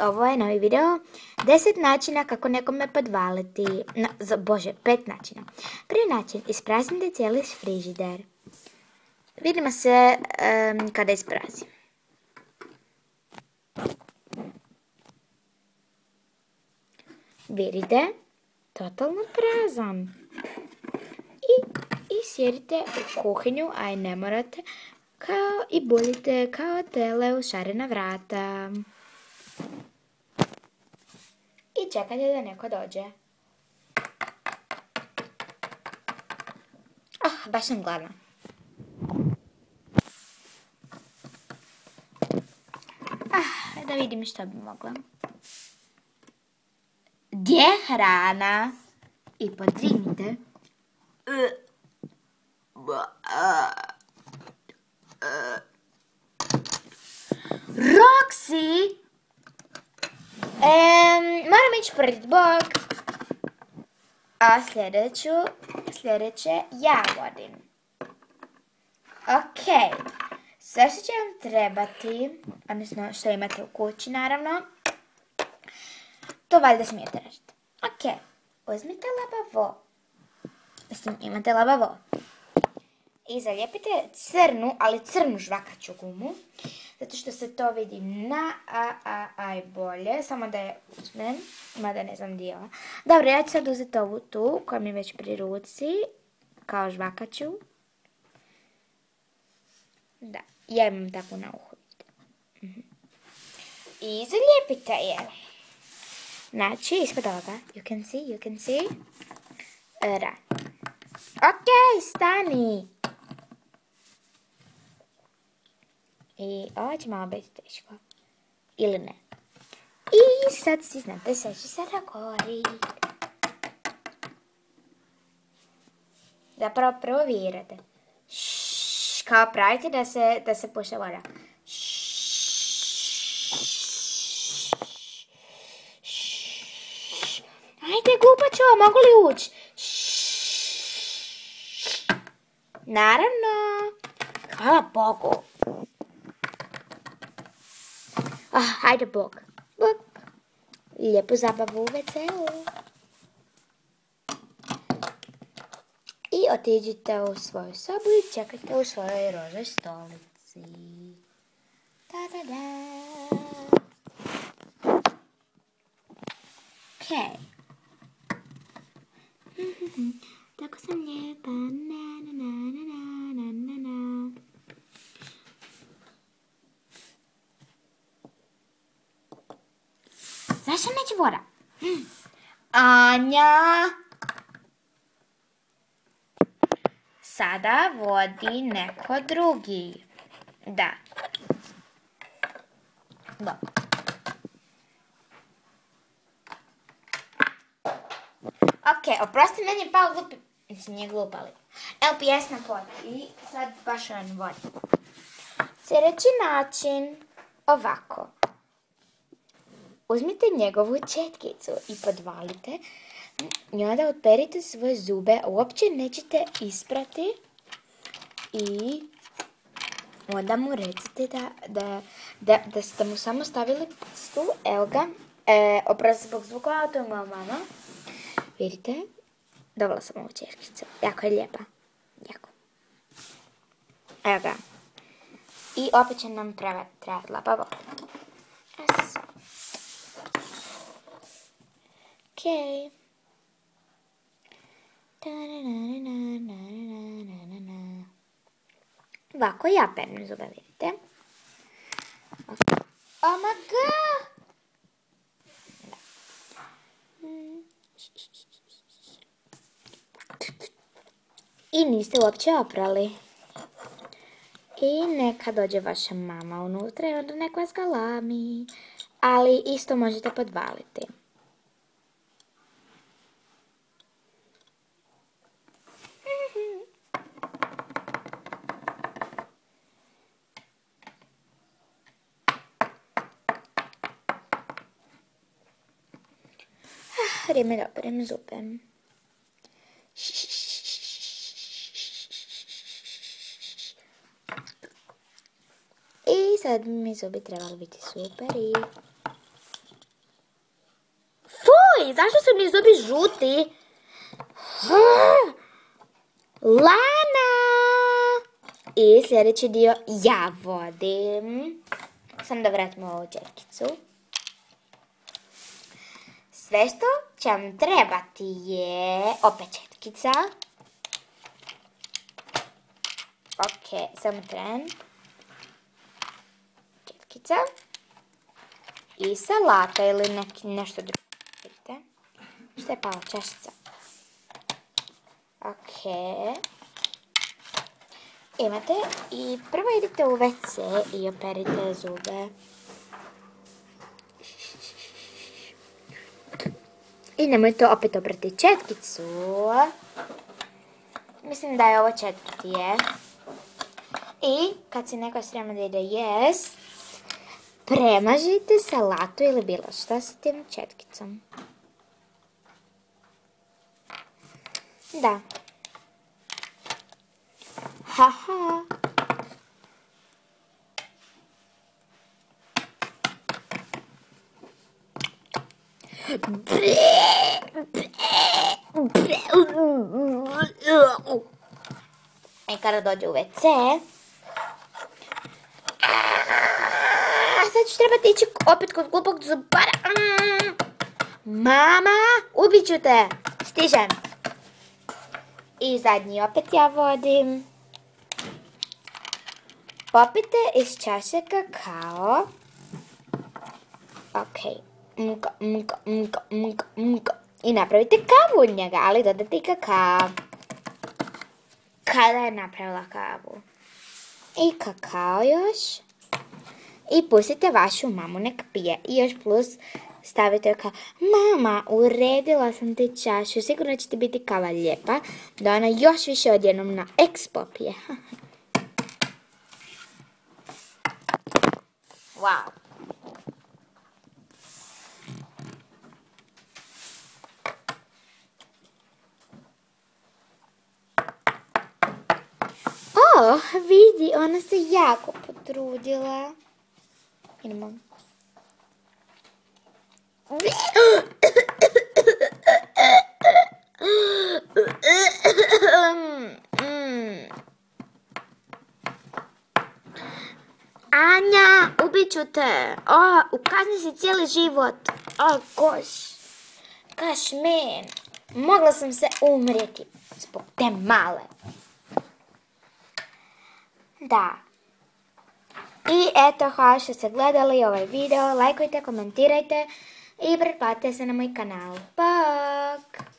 ovo je novi video. 10 načina kako nekome podvaliti. Bože, 5 načina. Prvi način, ispraznite cijeli frižider. Vidimo se kada isprazim. Vidite, totalno prazan. I sjedite u kuhinju, a i ne morate, i buljite kao tele u šarena vrata. I čekajte da neko dođe. Baš sam gladna. Da vidim što bi mogla. Gdje je hrana? I podrignite. Roxy! Moram ići pored bok. A sljedeće ja vodim. Ok. Sve što će vam trebati, odnosno što imate u kući naravno, to valjda smijete raditi. Ok. Uzmite labavo. Mislim, imate labavo. I zalijepite crnu, ali crnu žvakaću gumu. Zato što se to vidi najbolje. Samo da je uzmem. Mada ne znam gdje je ova. Dobro, ja ću sad uzeti ovu tu, koja mi je već pri ruci. Kao žvakaću. Da, ja imam takvu na uhu. I zalijepite je. Znači, ispod ovoga. You can see. Ok, stani. I ovo će malo biti teško. Ili ne. I sad svi znate, sve će se rakoriti. Zapravo provjerite. Kao pravite da se puša voda. Ajde, glupačo, mogu li ući? Naravno. Hvala Bogu. Hajde Bog. Lijepu zabavu u WC-u. I otiđite u svoju sobu i čekajte u svojoj rožoj stolici. Ok. Tako sam lijepa. Zašto neće voda? Anja! Sada vodi neko drugi. Da. Ok, oprosti, meni je pao glupi. Mislim, nije glup, ali. Evo pjesna poti. I sad baš on vodi. Sljedeći način. Ovako. Uzmite njegovu četkicu i podvalite. I onda otperite svoje zube. Uopće nećete isprati. I onda mu recite da ste mu samo stavili pastu. Evo ga. Oprosti zbog zvuka, to je moja mama. Vidite? Dobila sam ovu četkicu. Jako je lijepa. Jako. Evo ga. I opet će nam trebati labavo. Ok. Ovako ja pernem zube, vidite. Oh my god! I niste uopće oprali. I neka dođe vaša mama unutra i onda nek vas galami. Ali isto možete podvaliti. Vrijeme da operem zube. I sad mi zubi trebali biti super i Joj, zašto su mi zubi žuti? Lana! I sljedeći dio ja vodim. Samo da vratimo ovu četkicu. Sve što će vam trebati je opet četkica. Ok, samo tren. Četkica. I salata ili nešto drugo. Vidite? Što je pala čašica? Ok. Imate i prvo idete u WC i operite zube. I nemojte opet oprati četkicu. Mislim da je ovo četvrti je. I kad se neko sprema da ide jest, premažite salatu ili bilo šta sa tim četkicom. Da. Haha. I kada dođe u WC, sad ću trebati ići opet kod glupog zubara. Mama, ubit ću te. Stižem. I zadnji opet ja vodim. Popite iz čaše kakao. Ok. I napravite kavu od njega, ali dodate i kakao. Kada je napravila kavu. I kakao još. I pustite vašu mamu nek pije. I još plus stavite kao, mama, uredila sam ti čašu, sigurno će ti biti kava lijepa, da ona još više odjednom na ekspo pije. Wow. Oh, vidi, ona se jako potrudila. Idemo. Anja, ubit ću te. Ukazni si cijeli život. Goš. Kašmen. Mogla sam se umrijeti zbog te male. Da. I eto, hvala što ste gledali ovaj video. Lajkujte, komentirajte i pretplatite se na moj kanal. Bok!